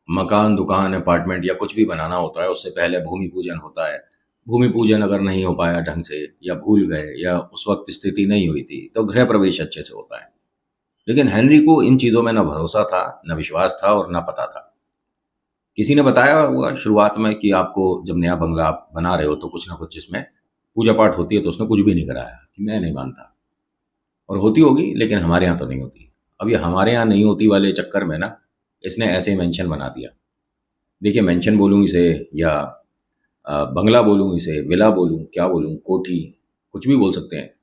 मकान, दुकान, अपार्टमेंट या कुछ भी बनाना होता है उससे पहले भूमि पूजन होता है। भूमि पूजन अगर नहीं हो पाया ढंग से या भूल गए या उस वक़्त स्थिति नहीं हुई थी, तो गृह प्रवेश अच्छे से होता है। लेकिन हेनरी को इन चीज़ों में ना भरोसा था, ना विश्वास था और ना पता था। किसी ने बताया हुआ शुरुआत में कि आपको जब नया बंगला आप बना रहे हो तो कुछ ना कुछ इसमें पूजा-पाठ होती है, तो उसने कुछ भी नहीं कराया कि मैं नहीं मानता। और होती होगी लेकिन हमारे यहाँ तो नहीं होती। अब ये हमारे यहाँ नहीं होती वाले चक्कर में ना इसने ऐसे ही मेंशन बना दिया। देखिए मेंशन बोलूँ इसे या बंगला बोलूँ इसे, विला बोलूँ, क्या बोलूँ, कोठी, कुछ भी बोल सकते हैं।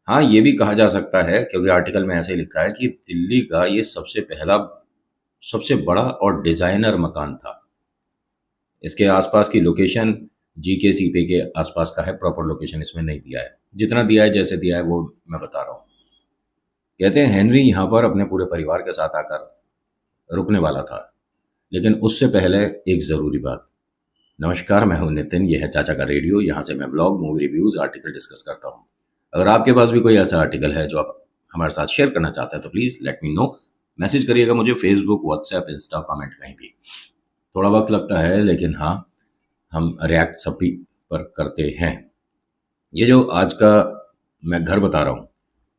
हाँ, ये भी कहा जा सकता है क्योंकि आर्टिकल में ऐसे लिखा है कि दिल्ली का ये सबसे बड़ा और डिज़ाइनर मकान था। इसके आसपास की लोकेशन जीके-सीपी के आसपास का है, प्रॉपर लोकेशन इसमें नहीं दिया है। जितना दिया है, जैसे दिया है वो मैं बता रहा हूँ। कहते हैं हेनरी यहाँ पर अपने पूरे परिवार के साथ आकर रुकने वाला था, लेकिन उससे पहले एक ज़रूरी बात। नमस्कार, मैं हूँ नितिन, ये है चाचा का रेडियो। यहाँ से मैं blog, movie reviews, article discuss करता हूँ। अगर आपके पास भी कोई ऐसा आर्टिकल है जो आप हमारे साथ शेयर करना चाहते हैं तो please let me know. Message करिएगा मुझे फेसबुक, व्हाट्सएप, इंस्टा, कमेंट कहीं भी। थोड़ा वक्त लगता है लेकिन हाँ, हम रिएक्ट सभी पर करते हैं। ये जो आज का मैं घर बता रहा हूँ,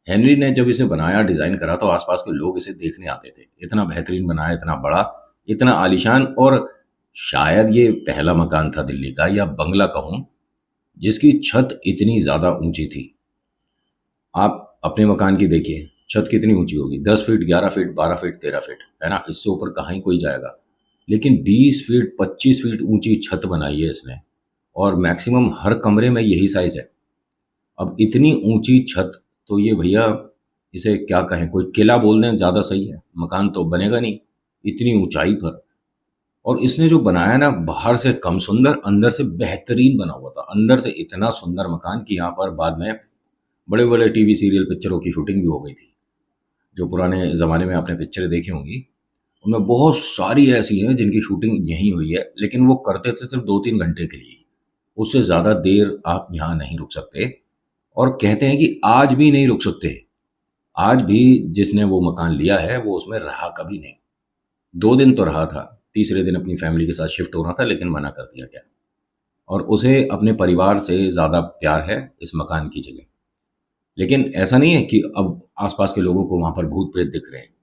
हेनरी ने जब इसे बनाया, डिज़ाइन करा तो आसपास के लोग इसे देखने आते थे। इतना बेहतरीन बनाया, इतना बड़ा, इतना आलीशान और शायद ये पहला मकान था दिल्ली का या बंगला कहूँ, जिसकी छत इतनी ज़्यादा ऊँची थी। आप अपने मकान की देखिए, छत कितनी ऊँची होगी? 10 फीट, 11 फीट, 12 फीट, 13 फीट, है ना? इससे ऊपर कहाँ ही कोई जाएगा। लेकिन 20 फीट, 25 फीट ऊँची छत बनाई है इसने और मैक्सिमम हर कमरे में यही साइज़ है। अब इतनी ऊँची छत तो ये भैया इसे क्या कहें, कोई किला बोल दें ज़्यादा सही है, मकान तो बनेगा नहीं, इतनी ऊँचाई पर। और इसने जो बनाया ना बाहर से कम सुंदर, अंदर से बेहतरीन बना हुआ था। अंदर से इतना सुंदर मकान कि यहाँ पर बाद में बड़े-बड़े टीवी सीरियल, पिक्चरों की शूटिंग भी हो गई थी। जो पुराने ज़माने में आपने पिक्चरें देखी होंगी, उनमें बहुत सारी ऐसी हैं जिनकी शूटिंग यहीं हुई है, लेकिन वो करते थे सिर्फ़ 2-3 घंटे के लिए। उससे ज़्यादा देर आप यहाँ नहीं रुक सकते और कहते हैं कि आज भी नहीं रुक सकते। आज भी जिसने वो मकान लिया है, वो उसमें रहा कभी नहीं। 2 दिन तो रहा था, तीसरे दिन अपनी फैमिली के साथ शिफ्ट होना था लेकिन मना कर दिया गया और उसे अपने परिवार से ज़्यादा प्यार है इस मकान की जगह। लेकिन ऐसा नहीं है कि अब आस-पास के लोगों को वहाँ पर भूत-प्रेत दिख रहे हैं।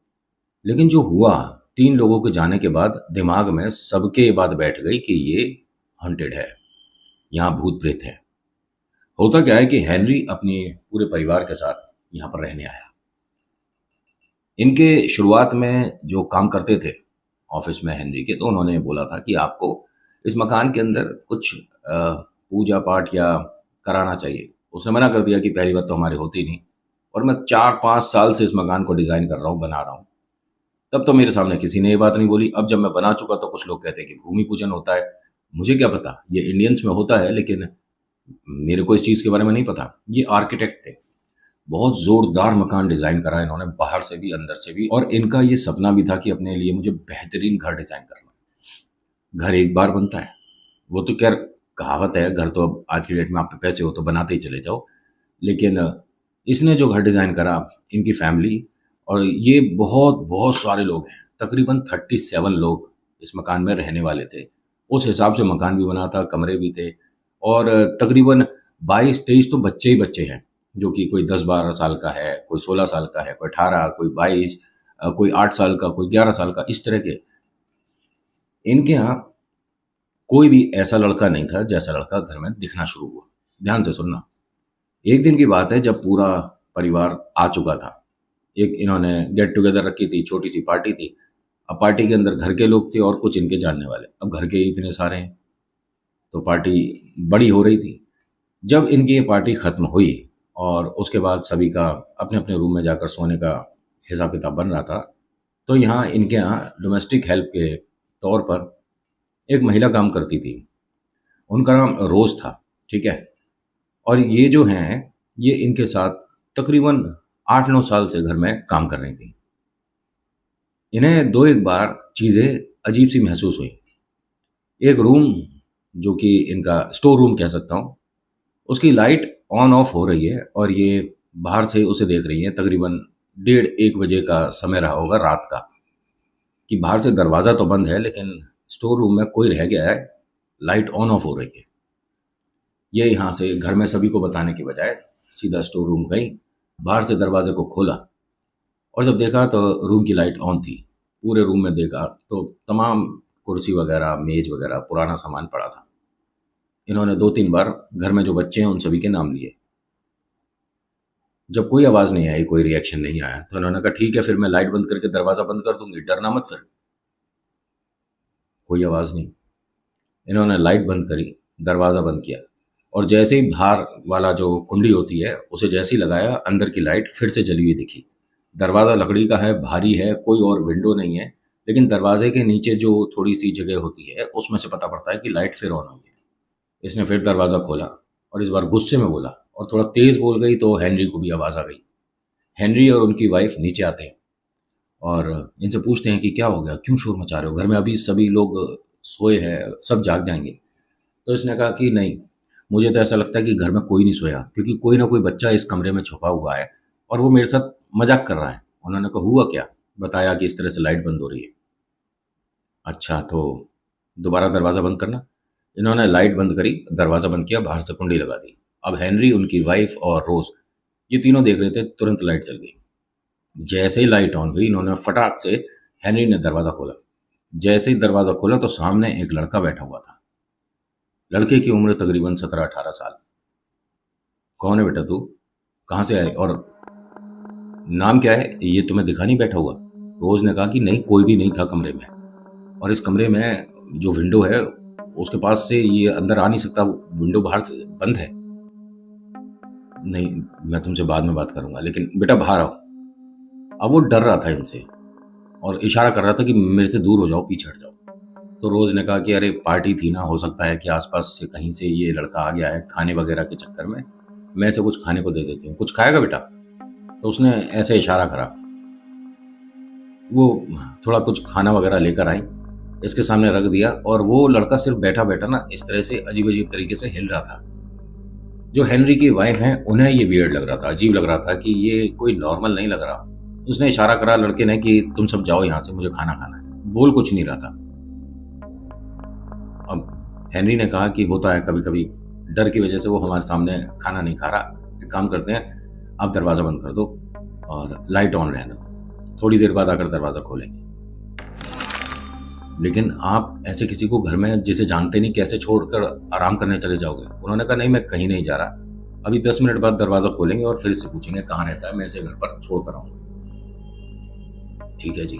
लेकिन जो हुआ, 3 लोगों के जाने के बाद दिमाग में सबके ये बात बैठ गई कि ये हॉन्टेड है, यहाँ भूत-प्रेत है। होता क्या है कि हेनरी अपने पूरे परिवार के साथ यहाँ पर रहने आया। इनके शुरुआत में जो काम करते थे ऑफिस में हेनरी के, तो उन्होंने बोला था कि आपको इस मकान के अंदर कुछ पूजा पाठ या कराना चाहिए। उसने मना कर दिया कि पहली बात तो हमारी होती नहीं और मैं 4-5 साल से इस मकान को डिज़ाइन कर रहा हूँ, बना रहा हूँ। तब तो मेरे सामने किसी ने ये बात नहीं बोली। अब जब मैं बना चुका तो कुछ लोग कहते हैं कि भूमि पूजन होता है। मुझे क्या पता, ये इंडियंस में होता है लेकिन मेरे को इस चीज़ के बारे में नहीं पता। ये आर्किटेक्ट थे। बहुत ज़ोरदार मकान डिज़ाइन करा इन्होंने, बाहर से भी, अंदर से भी, और इनका ये सपना भी था कि अपने लिए मुझे बेहतरीन घर डिज़ाइन करना है। घर एक बार बनता है। वो तो ख़ैर कहावत है, घर तो अब आज की डेट में आप पे पैसे हो तो बनाते ही चले जाओ। लेकिन इसने जो घर डिज़ाइन करा, इनकी फैमिली और ये बहुत सारे लोग हैं। तकरीबन 37 लोग इस मकान में रहने वाले थे। उस हिसाब से मकान भी बना था, कमरे भी थे और तकरीबन 22-23 तो बच्चे ही बच्चे हैं, जो कि कोई 10-12 साल का है, कोई 16 साल का है, कोई 18, कोई 22, कोई 8 साल का, कोई 11 साल का, इस तरह के। इनके यहाँ कोई भी ऐसा लड़का नहीं था जैसा लड़का घर में दिखना शुरू हुआ। ध्यान से सुनना। एक दिन की बात है जब पूरा परिवार आ चुका था। एक इन्होंने गेट टुगेदर रखी थी, छोटी-सी पार्टी थी। अब पार्टी के अंदर घर के लोग थे और कुछ इनके जानने वाले। अब घर के ही इतने सारे हैं, तो पार्टी बड़ी हो रही थी। जब इनकी ये पार्टी ख़त्म हुई और उसके बाद सभी का अपने-अपने रूम में जाकर सोने का हिसाब-किताब बन रहा था, तो यहाँ इनके यहाँ डोमेस्टिक हेल्प के तौर पर एक महिला काम करती थी। उनका नाम रोज़ था, ठीक है? और ये जो हैं, ये इनके साथ तकरीबन 8-9 साल से घर में काम कर रही थीं। इन्हें 2-1 बार चीज़ें अजीब-सी महसूस हुईं। एक रूम जो कि इनका स्टोर रूम कह सकता हूँ, उसकी लाइट ऑन ऑफ हो रही है और ये बाहर से उसे देख रही हैं। तकरीबन डेढ़ 1 बजे का समय रहा होगा रात का। कि बाहर से दरवाज़ा तो बंद है लेकिन स्टोर रूम में कोई रह गया है, लाइट ऑन ऑफ हो रही है। ये यहाँ से घर में सभी को बताने के बजाय सीधा स्टोर रूम गई, बाहर से दरवाजे को खोला और जब देखा तो रूम की लाइट ऑन थी। पूरे रूम में देखा तो तमाम कुर्सी वगैरह, मेज वगैरह, पुराना सामान पड़ा था। इन्होंने 2-3 बार घर में जो बच्चे हैं उन सभी के नाम लिए। जब कोई आवाज़ नहीं आई, कोई रिएक्शन नहीं आया, तो इन्होंने कहा ठीक है फिर मैं लाइट बंद करके दरवाज़ा बंद कर दूंगी, डरना मत फिर। कोई आवाज़ नहीं। इन्होंने लाइट बंद करी, दरवाज़ा बंद किया और जैसे ही बाहर वाला जो कुंडी होती है उसे जैसे ही लगाया, अंदर की लाइट फिर से जली हुई दिखी। दरवाज़ा लकड़ी का है, भारी है, कोई और विंडो नहीं है, लेकिन दरवाजे के नीचे जो थोड़ी सी जगह होती है उसमें से पता पड़ता है कि लाइट फिर ऑन हुई है। इसने फिर दरवाज़ा खोला और इस बार गुस्से में बोला और थोड़ा तेज़ बोल गई तो हेनरी को भी आवाज़ आ गई। हेनरी और उनकी वाइफ नीचे आते हैं और इनसे पूछते हैं कि क्या हो गया, क्यों शोर मचा रहे हो, घर में अभी सभी लोग सोए हैं, सब जाग जाएंगे। तो इसने कहा कि नहीं, मुझे तो ऐसा लगता है कि घर में कोई नहीं सोया, क्योंकि कोई ना कोई बच्चा इस कमरे में छुपा हुआ है और वो मेरे साथ मजाक कर रहा है। उन्होंने कहा हुआ क्या, बताया कि इस तरह से लाइट बंद हो रही है। अच्छा तो दोबारा दरवाज़ा बंद करना। इन्होंने लाइट बंद करी, दरवाज़ा बंद किया, बाहर से कुंडी लगा दी। अब हेनरी, उनकी वाइफ और रोज़, ये तीनों देख रहे थे, तुरंत लाइट चल गई। जैसे ही लाइट ऑन हुई, इन्होंने फटाक से, हेनरी ने दरवाज़ा खोला। जैसे ही दरवाज़ा खोला तो सामने एक लड़का बैठा हुआ था। लड़के की उम्र तकरीबन 17-18 साल। कौन है बेटा तू, कहाँ से आए और नाम क्या है, ये तुम्हें दिखा नहीं बैठा हुआ। रोज़ ने कहा कि नहीं, कोई भी नहीं था कमरे में और इस कमरे में जो विंडो है उसके पास से ये अंदर आ नहीं सकता, विंडो बाहर से बंद है। नहीं, मैं तुमसे बाद में बात करूंगा, लेकिन बेटा बाहर आओ। अब वो डर रहा था इनसे और इशारा कर रहा था कि मेरे से दूर हो जाओ, पीछे हट जाओ। तो रोज़ ने कहा कि अरे पार्टी थी ना, हो सकता है कि आसपास से कहीं से ये लड़का आ गया है खाने वगैरह के चक्कर में, मैं इसे कुछ खाने को दे देती हूँ, कुछ खाएगा बेटा। तो उसने ऐसे इशारा करा। वो थोड़ा कुछ खाना वगैरह लेकर आई, इसके सामने रख दिया और वो लड़का सिर्फ बैठा बैठा ना इस तरह से अजीब अजीब तरीके से हिल रहा था। जो हेनरी की वाइफ हैं उन्हें ये वियर्ड लग रहा था, अजीब लग रहा था कि ये कोई नॉर्मल नहीं लग रहा। उसने इशारा करा लड़के ने कि तुम सब जाओ यहाँ से, मुझे खाना खाना है। बोल कुछ नहीं रहा था। अब हेनरी ने कहा कि होता है कभी कभी, डर की वजह से वो हमारे सामने खाना नहीं खा रहा। एक काम करते हैं, आप दरवाज़ा बंद कर दो और लाइट ऑन रहने दो, थोड़ी देर बाद आकर दरवाज़ा खोलेंगे। लेकिन आप ऐसे किसी को घर में जिसे जानते नहीं कैसे छोड़कर आराम करने चले जाओगे। उन्होंने कहा नहीं, मैं कहीं नहीं जा रहा, अभी 10 मिनट बाद दरवाज़ा खोलेंगे और फिर इससे पूछेंगे कहाँ रहता है, मैं इसे घर पर छोड़ कर आऊँगा। ठीक है जी।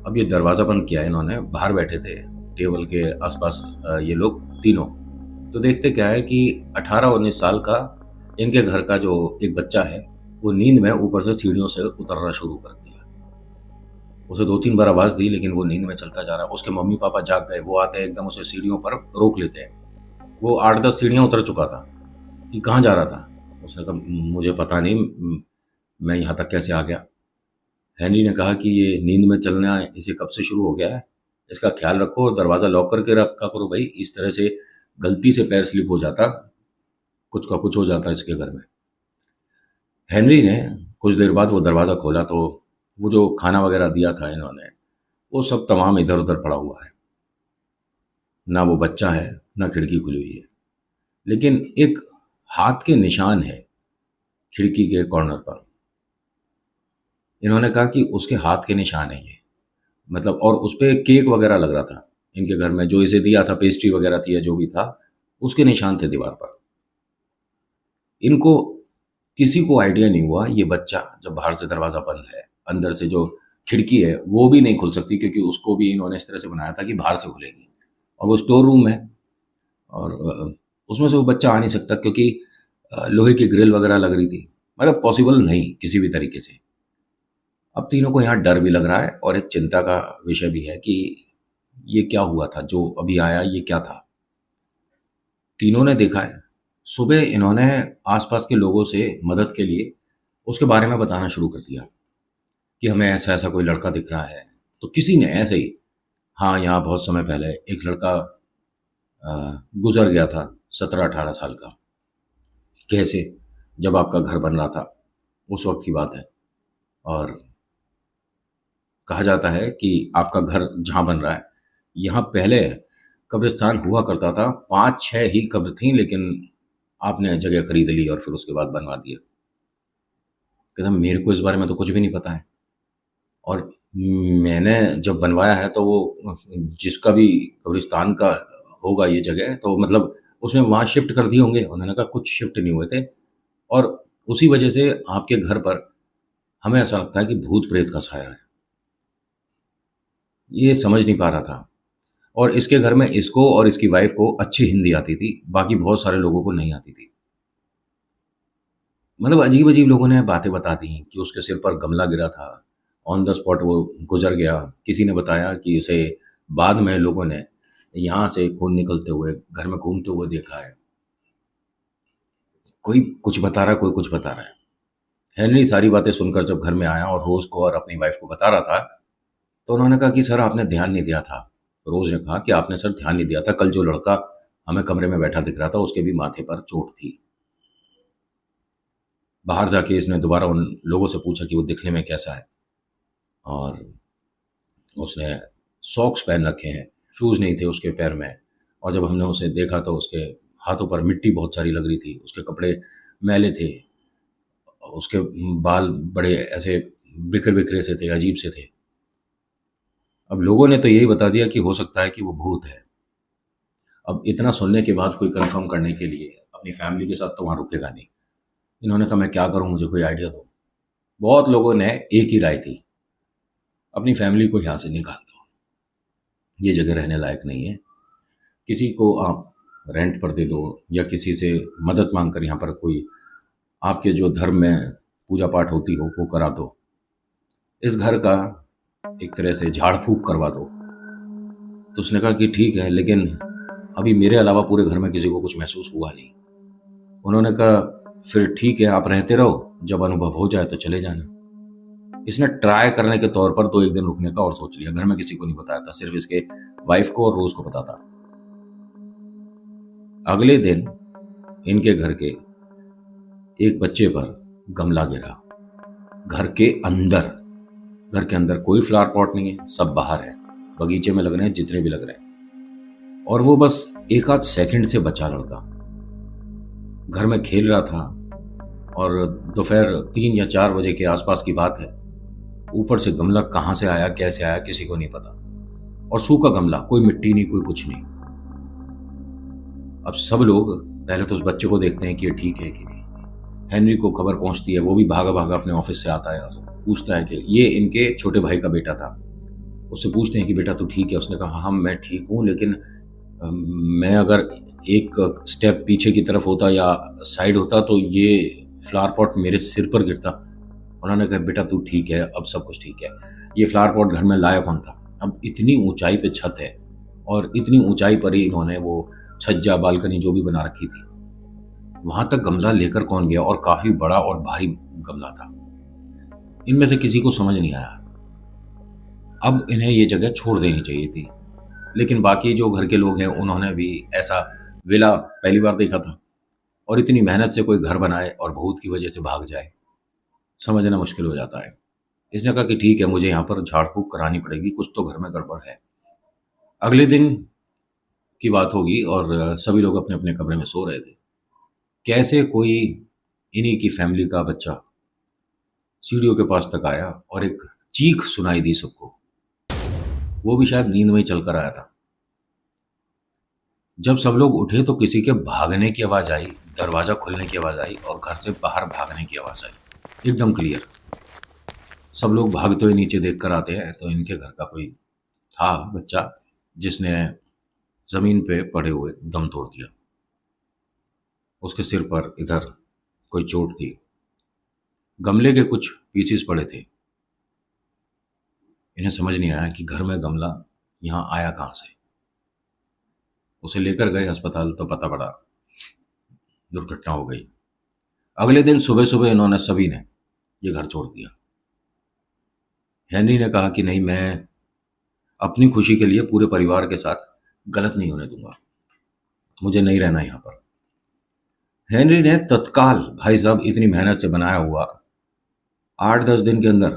अब ये दरवाज़ा बंद किया इन्होंने, बाहर बैठे थे टेबल के आसपास ये लोग तीनों। तो देखते क्या है कि 18-19 साल का इनके घर का जो एक बच्चा है वो नींद में ऊपर से सीढ़ियों से उतरना शुरू कर दिया। उसे 2-3 बार आवाज़ दी लेकिन वो नींद में चलता जा रहा। उसके मम्मी पापा जाग गए, वो आते हैं एकदम उसे सीढ़ियों पर रोक लेते हैं। वो 8-10 सीढ़ियाँ उतर चुका था कि कहाँ जा रहा था। उसने कहा मुझे पता नहीं, मैं यहाँ तक कैसे आ गया। हेनरी ने कहा कि ये नींद में चलना इसे कब से शुरू हो गया है, इसका ख्याल रखो और दरवाज़ा लॉक करके रखा करो भाई, इस तरह से गलती से पैर स्लिप हो जाता, कुछ का कुछ हो जाता इसके घर में। हेनरी ने कुछ देर बाद वो दरवाज़ा खोला तो वो जो खाना वगैरह दिया था इन्होंने, वो सब तमाम इधर उधर पड़ा हुआ है। ना वो बच्चा है, ना खिड़की खुली हुई है, लेकिन एक हाथ के निशान है खिड़की के कॉर्नर पर। इन्होंने कहा कि उसके हाथ के निशान है ये, मतलब, और उस पे केक वगैरह लग रहा था इनके घर में, जो इसे दिया था, पेस्ट्री वगैरह थी या जो भी था, उसके निशान थे दीवार पर। इनको किसी को आइडिया नहीं हुआ ये बच्चा, जब बाहर से दरवाज़ा बंद है, अंदर से जो खिड़की है वो भी नहीं खुल सकती, क्योंकि उसको भी इन्होंने इस तरह से बनाया था कि बाहर से खुलेगी, और वो स्टोर रूम है और उसमें से वो बच्चा आ नहीं सकता क्योंकि लोहे की ग्रिल वगैरह लग रही थी। मतलब पॉसिबल नहीं किसी भी तरीके से। अब तीनों को यहाँ डर भी लग रहा है और एक चिंता का विषय भी है कि ये क्या हुआ था जो अभी आया, ये क्या था। तीनों ने देखा है। सुबह इन्होंने आसपास के लोगों से मदद के लिए उसके बारे में बताना शुरू कर दिया कि हमें ऐसा ऐसा कोई लड़का दिख रहा है। तो किसी ने ऐसे ही, हाँ यहाँ बहुत समय पहले एक लड़का गुजर गया था, 17-18 साल का। कैसे, जब आपका घर बन रहा था उस वक्त की बात है। और कहा जाता है कि आपका घर जहाँ बन रहा है, यहाँ पहले कब्रिस्तान हुआ करता था, 5-6 ही कब्र थीं, लेकिन आपने जगह खरीद ली और फिर उसके बाद बनवा दिया। कहता मेरे को इस बारे में तो कुछ भी नहीं पता है, और मैंने जब बनवाया है तो वो जिसका भी कब्रिस्तान का होगा ये जगह, तो मतलब उसने वहाँ शिफ्ट कर दिए होंगे। उन्होंने कहा कुछ शिफ्ट नहीं हुए थे, और उसी वजह से आपके घर पर हमें ऐसा लगता है कि भूत प्रेत का साया है। ये समझ नहीं पा रहा था। और इसके घर में इसको और इसकी वाइफ को अच्छी हिंदी आती थी, बाकी बहुत सारे लोगों को नहीं आती थी। मतलब अजीब-अजीब लोगों ने बातें बता दी कि उसके सिर पर गमला गिरा था, ऑन द स्पॉट वो गुज़र गया। किसी ने बताया कि उसे बाद में लोगों ने यहाँ से खून निकलते हुए घर में घूमते हुए देखा है। कोई कुछ बता रहा है, कोई कुछ बता रहा है। हेनरी सारी बातें सुनकर जब घर में आया और रोज़ को और अपनी वाइफ को बता रहा था, तो उन्होंने कहा कि सर आपने ध्यान नहीं दिया था। रोज़ ने कहा कि आपने सर ध्यान नहीं दिया था, कल जो लड़का हमें कमरे में बैठा दिख रहा था उसके भी माथे पर चोट थी। बाहर जाके इसने दोबारा उन लोगों से पूछा कि वो दिखने में कैसा है, और उसने सॉक्स पहन रखे हैं, शूज़ नहीं थे उसके पैर में, और जब हमने उसे देखा तो उसके हाथों पर मिट्टी बहुत सारी लग रही थी, उसके कपड़े मैले थे, उसके बाल बड़े ऐसे बिखरे-बिखरे से थे, अजीब से थे। अब लोगों ने तो यही बता दिया कि हो सकता है कि वो भूत है। अब इतना सुनने के बाद कोई कन्फर्म करने के लिए अपनी फैमिली के साथ तो वहाँ रुकेगा नहीं। इन्होंने कहा मैं क्या करूँ, मुझे कोई आइडिया दो। बहुत लोगों ने एक ही राय दी, अपनी फैमिली को यहाँ से निकाल दो, ये जगह रहने लायक नहीं है। किसी को आप रेंट पर दे दो, या किसी से मदद मांग कर यहाँ पर कोई आपके जो धर्म में पूजा पाठ होती हो वो करा दो। इस घर का एक तरह से झाड़ फूक करवा दो। तो उसने कहा कि ठीक है, लेकिन अभी मेरे अलावा पूरे घर में किसी को कुछ महसूस हुआ नहीं। उन्होंने कहा फिर ठीक है, आप रहते रहो, जब अनुभव हो जाए तो चले जाना। इसने ट्राई करने के तौर पर 2-1 दिन रुकने का और सोच लिया। घर में किसी को नहीं बताया था, सिर्फ इसके वाइफ को और रोज को पता था। अगले दिन इनके घर के एक बच्चे पर गमला गिरा, घर के अंदर। घर के अंदर कोई फ्लावर पॉट नहीं है, सब बाहर है, बगीचे में लग रहे हैं जितने भी लग रहे हैं, और वो बस एक आध सेकंड से बचा लड़का। घर में खेल रहा था, और दोपहर 3 या 4 बजे के आसपास की बात है। ऊपर से गमला कहाँ से आया, कैसे आया, किसी को नहीं पता, और सूखा गमला, कोई मिट्टी नहीं, कोई कुछ नहीं। अब सब लोग पहले तो उस बच्चे को देखते हैं कि ये ठीक है कि नहीं। हेनरी को खबर पहुंचती है, वो भी भागा भागा अपने ऑफिस से आता है और पूछता है कि ये इनके छोटे भाई का बेटा था। उससे पूछते हैं कि बेटा तू ठीक है? उसने कहा हाँ मैं ठीक हूँ, लेकिन मैं अगर एक स्टेप पीछे की तरफ होता या साइड होता तो ये फ्लावर पॉट मेरे सिर पर गिरता। उन्होंने कहा बेटा तू ठीक है, अब सब कुछ ठीक है। ये फ्लावर पॉट घर में लाया कौन था? अब इतनी ऊंचाई पे छत है, और इतनी ऊंचाई पर ही इन्होंने वो छज्जा बालकनी जो भी बना रखी थी, वहां तक गमला लेकर कौन गया? और काफी बड़ा और भारी गमला था। इनमें से किसी को समझ नहीं आया। अब इन्हें ये जगह छोड़ देनी चाहिए थी, लेकिन बाकी जो घर के लोग हैं उन्होंने भी ऐसा विला पहली बार देखा था, और इतनी मेहनत से कोई घर बनाए और भूत की वजह से भाग जाए, समझना मुश्किल हो जाता है। इसने कहा कि ठीक है, मुझे यहाँ पर झाड़ फूक करानी पड़ेगी, कुछ तो घर में गड़बड़ है। अगले दिन की बात होगी, और सभी लोग अपने अपने कमरे में सो रहे थे। कैसे कोई इन्हीं की फैमिली का बच्चा सीढ़ियों के पास तक आया, और एक चीख सुनाई दी सबको। वो भी शायद नींद में ही चलकर आया था। जब सब लोग उठे तो किसी के भागने की आवाज आई, दरवाजा खुलने की आवाज आई, और घर से बाहर भागने की आवाज आई, एकदम क्लियर। सब लोग भागते हुए नीचे देख कर आते हैं तो इनके घर का कोई था बच्चा, जिसने जमीन पे पड़े हुए दम तोड़ दिया। उसके सिर पर इधर कोई चोट थी। गमले के कुछ पीसेस पड़े थे। इन्हें समझ नहीं आया कि घर में गमला यहाँ आया कहाँ से। उसे लेकर गए अस्पताल तो पता पड़ा दुर्घटना हो गई। अगले दिन सुबह सुबह इन्होंने सभी ने ये घर छोड़ दिया। हेनरी ने कहा कि नहीं, मैं अपनी खुशी के लिए पूरे परिवार के साथ गलत नहीं होने दूंगा, मुझे नहीं रहना यहाँ पर। हेनरी ने तत्काल भाई साहब इतनी मेहनत से बनाया हुआ 8-10 दिन के अंदर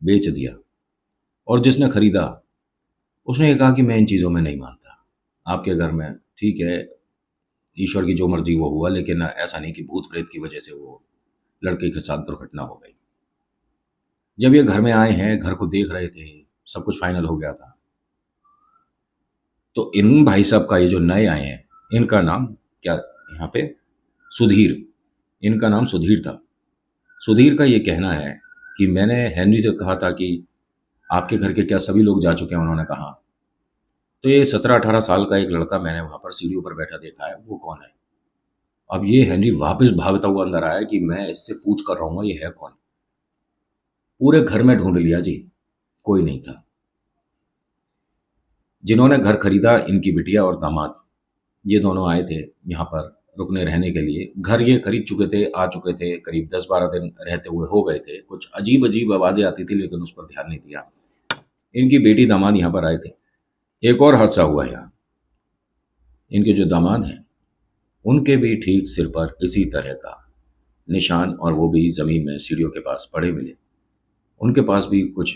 बेच दिया। और जिसने खरीदा उसने ये कहा कि मैं इन चीज़ों में नहीं मानता। आपके घर में ठीक है, ईश्वर की जो मर्जी वो हुआ, लेकिन ऐसा नहीं कि भूत प्रेत की वजह से वो लड़के के साथ दुर्घटना हो गई। जब ये घर में आए हैं, घर को देख रहे थे, सब कुछ फाइनल हो गया था, तो इन भाई साहब का ये जो नए आए हैं, इनका नाम क्या यहाँ पे, सुधीर, इनका नाम सुधीर था। सुधीर का ये कहना है कि मैंने हेनरी से कहा था कि आपके घर के क्या सभी लोग जा चुके हैं? उन्होंने कहा। तो ये 17-18 साल का एक लड़का मैंने वहाँ पर सीढ़ियों पर बैठा देखा है, वो कौन है? अब ये हेनरी वापस भागता हुआ अंदर आया कि मैं इससे पूछ कर रहूँगा ये है कौन? पूरे घर में ढूंढ लिया जी, कोई नहीं था। जिन्होंने घर खरीदा, इनकी बिटिया और दामाद, ये दोनों आए थे यहाँ पर रुकने रहने के लिए। घर ये खरीद चुके थे, आ चुके थे, करीब 10-12 दिन रहते हुए हो गए थे। कुछ अजीब-अजीब आवाज़ें आती थी लेकिन उस पर ध्यान नहीं दिया। इनकी बेटी दामाद यहाँ पर आए थे। एक और हादसा हुआ यहाँ। इनके जो दामाद हैं, उनके भी ठीक सिर पर इसी तरह का निशान, और वो भी ज़मीन में सीढ़ियों के पास पड़े मिले। उनके पास भी कुछ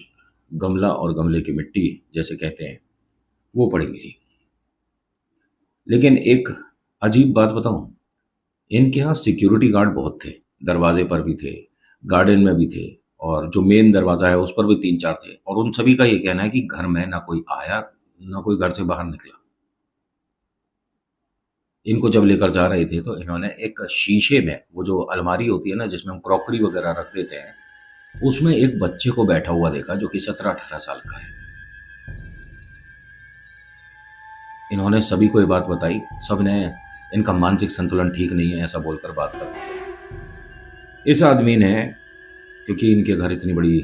गमला और गमले की मिट्टी जैसे कहते हैं, वो पड़ी मिली। लेकिन एक अजीब बात बताऊं, इनके यहाँ सिक्योरिटी गार्ड बहुत थे, दरवाजे पर भी थे, गार्डन में भी थे, और जो मेन दरवाज़ा है उस पर भी 3-4 थे, और उन सभी का ये कहना है कि घर में ना कोई आया, ना कोई घर से बाहर निकला। इनको जब लेकर जा रहे थे तो इन्होंने एक शीशे में, वो जो अलमारी होती है ना जिसमें हम क्रॉकरी वगैरह रख देते हैं, उसमें एक बच्चे को बैठा हुआ देखा जो कि 17-18 साल का है। इन्होंने सभी को ये बात बताई, सब ने इनका मानसिक संतुलन ठीक नहीं है ऐसा बोलकर बात कर दी। इस आदमी ने, क्योंकि इनके घर इतनी बड़ी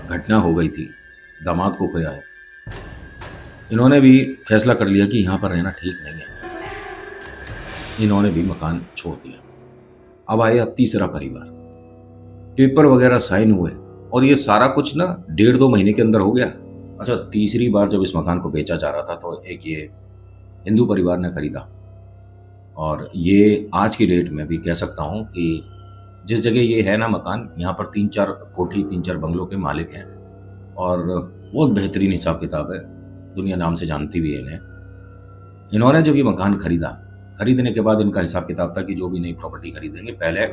घटना हो गई थी, दामाद को खोया है, इन्होंने भी फैसला कर लिया कि यहाँ पर रहना ठीक नहीं है। इन्होंने भी मकान छोड़ दिया। अब आया तीसरा परिवार, पेपर वगैरह साइन हुए, और ये सारा कुछ ना 1.5-2 महीने के अंदर हो गया। अच्छा, तीसरी बार जब इस मकान को बेचा जा रहा था तो एक ये हिंदू परिवार ने खरीदा, और ये आज की डेट में भी कह सकता हूँ कि जिस जगह ये है ना मकान, यहाँ पर 3-4 कोठी, 3-4 बंगलों के मालिक हैं, और बहुत बेहतरीन हिसाब किताब है, दुनिया नाम से जानती भी है इन्हें। इन्होंने जब ये मकान खरीदा, खरीदने के बाद इनका हिसाब किताब था कि जो भी नई प्रॉपर्टी खरीदेंगे पहले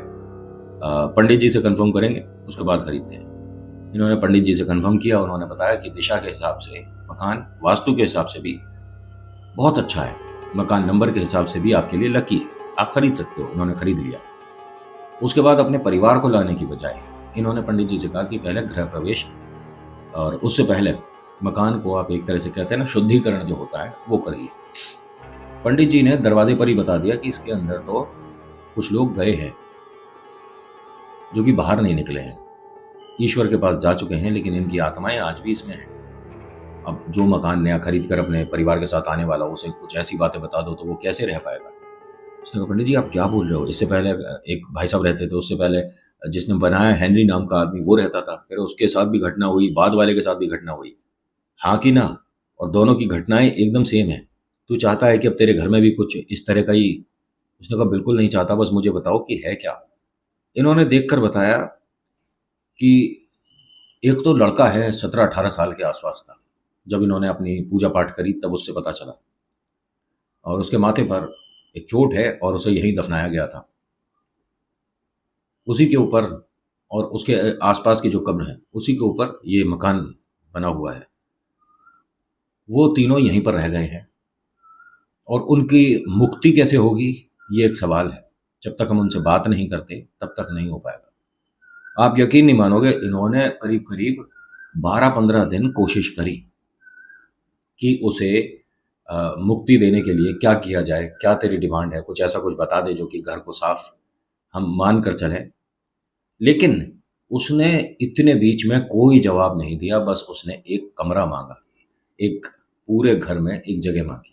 पंडित जी से कंफर्म करेंगे, उसके बाद खरीदते हैं। इन्होंने पंडित जी से कंफर्म किया, उन्होंने बताया कि दिशा के हिसाब से मकान, वास्तु के हिसाब से भी बहुत अच्छा है, मकान नंबर के हिसाब से भी आपके लिए लकी है, आप खरीद सकते हो। इन्होंने खरीद लिया। उसके बाद अपने परिवार को लाने की बजाय इन्होंने पंडित जी से कहा कि पहले गृह प्रवेश, और उससे पहले मकान को आप एक तरह से कहते हैं ना, शुद्धिकरण जो होता है वो करिए। पंडित जी ने दरवाजे पर ही बता दिया कि इसके अंदर तो कुछ लोग गए हैं जो कि बाहर नहीं निकले हैं, ईश्वर के पास जा चुके हैं, लेकिन इनकी आत्माएं आज भी इसमें हैं। अब जो मकान नया खरीद कर अपने परिवार के साथ आने वाला, उसे कुछ ऐसी बातें बता दो तो वो कैसे रह पाएगा? उसने कहा, पंडित जी आप क्या बोल रहे हो? इससे पहले एक भाई साहब रहते थे, उससे पहले जिसने बनाया हेनरी नाम का आदमी वो रहता था, फिर उसके साथ भी घटना हुई, बाद वाले के साथ भी घटना हुई, हाँ कि ना? और दोनों की घटनाएं एकदम सेम है। तू चाहता है कि अब तेरे घर में भी कुछ इस तरह का ही? उसने कहा, बिल्कुल नहीं चाहता, बस मुझे बताओ कि है क्या। इन्होंने देखकर बताया कि एक तो लड़का है 17-18 साल के आसपास का, जब इन्होंने अपनी पूजा पाठ करी तब उससे पता चला, और उसके माथे पर एक चोट है और उसे यहीं दफनाया गया था। उसी के ऊपर और उसके आसपास की जो कब्र है उसी के ऊपर ये मकान बना हुआ है। वो तीनों यहीं पर रह गए हैं, और उनकी मुक्ति कैसे होगी ये एक सवाल है। जब तक हम उनसे बात नहीं करते तब तक नहीं हो पाएगा। आप यकीन नहीं मानोगे, इन्होंने करीब करीब 12-15 दिन कोशिश करी कि उसे मुक्ति देने के लिए क्या किया जाए, क्या तेरी डिमांड है, कुछ ऐसा कुछ बता दे जो कि घर को साफ हम मान कर चलें। लेकिन उसने इतने बीच में कोई जवाब नहीं दिया, बस उसने एक कमरा मांगा, एक पूरे घर में एक जगह मांगी,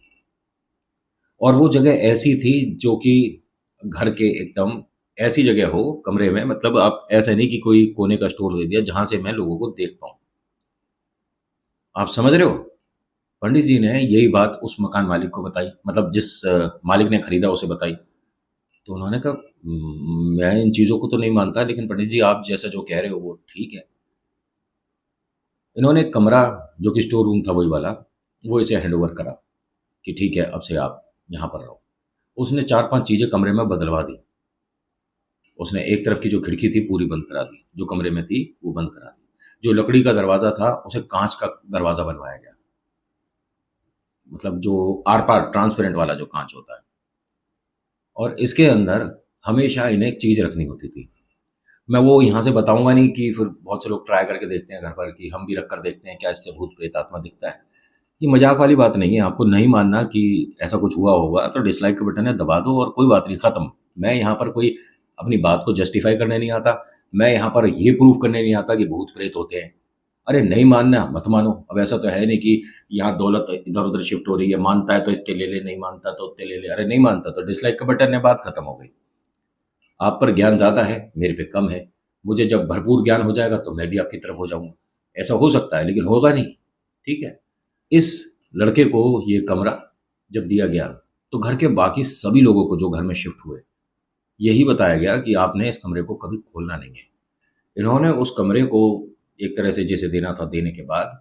और वो जगह ऐसी थी जो कि घर के एकदम ऐसी जगह हो कमरे में, मतलब आप ऐसा नहीं कि कोई कोने का स्टोर दे दिया जहां से मैं लोगों को देख पाऊं। आप समझ रहे हो? पंडित जी ने यही बात उस मकान मालिक को बताई, मतलब जिस मालिक ने खरीदा उसे बताई। तो उन्होंने कहा, मैं इन चीज़ों को तो नहीं मानता, लेकिन पंडित जी आप जैसा जो कह रहे हो वो ठीक है। इन्होंने एक कमरा, जो कि स्टोर रूम था वही वाला, वो इसे हैंड ओवर करा कि ठीक है अब से आप यहाँ पर रहो। उसने 4-5 चीज़ें कमरे में बदलवा दी। उसने एक तरफ की जो खिड़की थी पूरी बंद करा दी, जो कमरे में थी वो बंद करा दी। जो लकड़ी का दरवाज़ा था उसे काँच का दरवाज़ा बनवाया गया। मतलब जो आर-पार ट्रांसपेरेंट वाला जो काँच होता है। और इसके अंदर हमेशा इन्हें एक चीज़ रखनी होती थी। मैं वो यहाँ से बताऊँगा नहीं कि फिर बहुत से लोग ट्राई करके देखते हैं घर पर कि हम भी रख कर देखते हैं क्या इससे भूत प्रेत आत्मा दिखता है। ये मज़ाक वाली बात नहीं है, आपको नहीं मानना कि ऐसा कुछ हुआ होगा तो डिसलाइक का बटन है दबा दो और कोई बात नहीं, ख़त्म। मैं यहाँ पर कोई अपनी बात को जस्टिफ़ाई करने नहीं आता, मैं यहाँ पर ये प्रूव करने नहीं आता कि भूत प्रेत होते हैं। अरे नहीं मानना मत मानो, अब ऐसा तो है नहीं कि यहाँ दौलत इधर-उधर शिफ्ट हो रही है, मानता है तो इत्ते ले ले, नहीं मानता तो उत्ते ले ले, अरे नहीं मानता तो डिसलाइक का बटन है, बात ख़त्म हो गई। आप पर ज्ञान ज़्यादा है, मेरे पे कम है। मुझे जब भरपूर ज्ञान हो जाएगा तो मैं भी आपकी तरफ हो जाऊँगा। ऐसा हो सकता है लेकिन होगा नहीं, ठीक है? इस लड़के को ये कमरा जब दिया गया, तो घर के बाकी सभी लोगों को जो घर में शिफ्ट हुए, यही बताया गया कि आपने इस कमरे को कभी खोलना नहीं है। इन्होंने उस कमरे को एक तरह से जैसे देना था देने के बाद,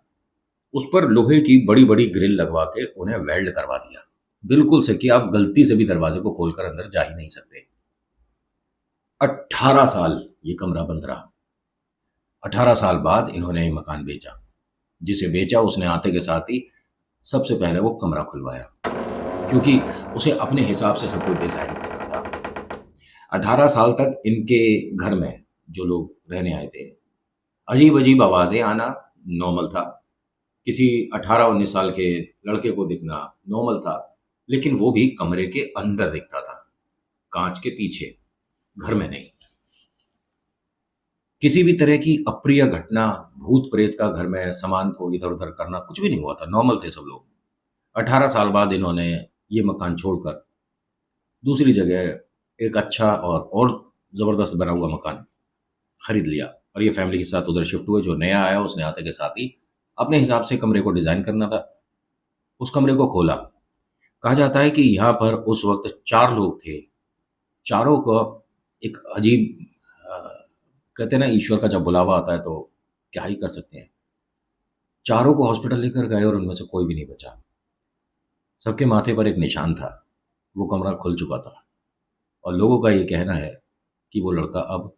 उस पर लोहे की बड़ी-बड़ी ग्रिल लगवा के उन्हें वेल्ड करवा दिया। बिल्कुल से कि आप गलती से भी दरवाजे को खोलकर अंदर जा ही नहीं सकते। 18 साल ये कमरा बंद रहा। 18 साल बाद इन्होंने ये मकान बेचा। जिसे बेचा उसने आते के साथ ही सबसे पहले वो कमरा खुलवाया, क्योंकि उसे अपने हिसाब से सब कुछ डिज़ाइन करना था। 18 साल तक इनके घर में जो लोग रहने आए थे, अजीब-अजीब आवाज़ें आना नॉर्मल था। किसी 18-19 साल के लड़के को दिखना नॉर्मल था, लेकिन वो भी कमरे के अंदर दिखता था, काँच के पीछे, घर में नहीं। किसी भी तरह की अप्रिय घटना, भूत-प्रेत का घर में सामान को इधर-उधर करना, कुछ भी नहीं हुआ था, नॉर्मल थे सब लोग। 18 साल बाद इन्होंने ये मकान छोड़कर दूसरी जगह एक अच्छा और ज़बरदस्त बना हुआ मकान खरीद लिया और ये फैमिली के साथ उधर शिफ्ट हुए। जो नया आया उसने आते के साथ ही अपने हिसाब से कमरे को डिज़ाइन करना था, उस कमरे को खोला। कहा जाता है कि यहाँ पर उस वक़्त 4 लोग थे, चारों को एक अजीब अ, कहते हैं ना ईश्वर का जब बुलावा आता है तो क्या ही कर सकते हैं। चारों को हॉस्पिटल लेकर गए और उनमें से कोई भी नहीं बचा। सबके माथे पर एक निशान था, वो कमरा खुल चुका था और लोगों का ये कहना है कि वो लड़का अब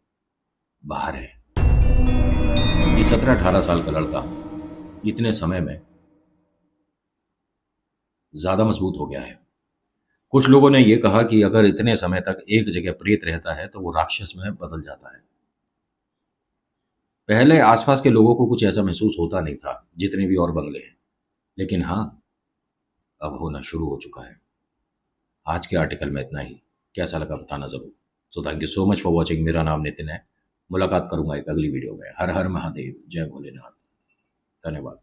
बाहर है। ये 17-18 साल का लड़का इतने समय में ज़्यादा मज़बूत हो गया है। कुछ लोगों ने ये कहा कि अगर इतने समय तक एक जगह प्रेत रहता है, तो वो राक्षस में बदल जाता है। पहले आस-पास के लोगों को कुछ ऐसा महसूस होता नहीं था, जितने भी और बंगले हैं। लेकिन हाँ, अब होना शुरू हो चुका है। आज के आर्टिकल में इतना ही। कैसा लगा बताना ज़रूर। So thank you so much for watching. मेरा नाम नितिन है। मुलाकात करूँगा एक अगली वीडियो में। हर हर महादेव, जय भोलेनाथ। धन्यवाद।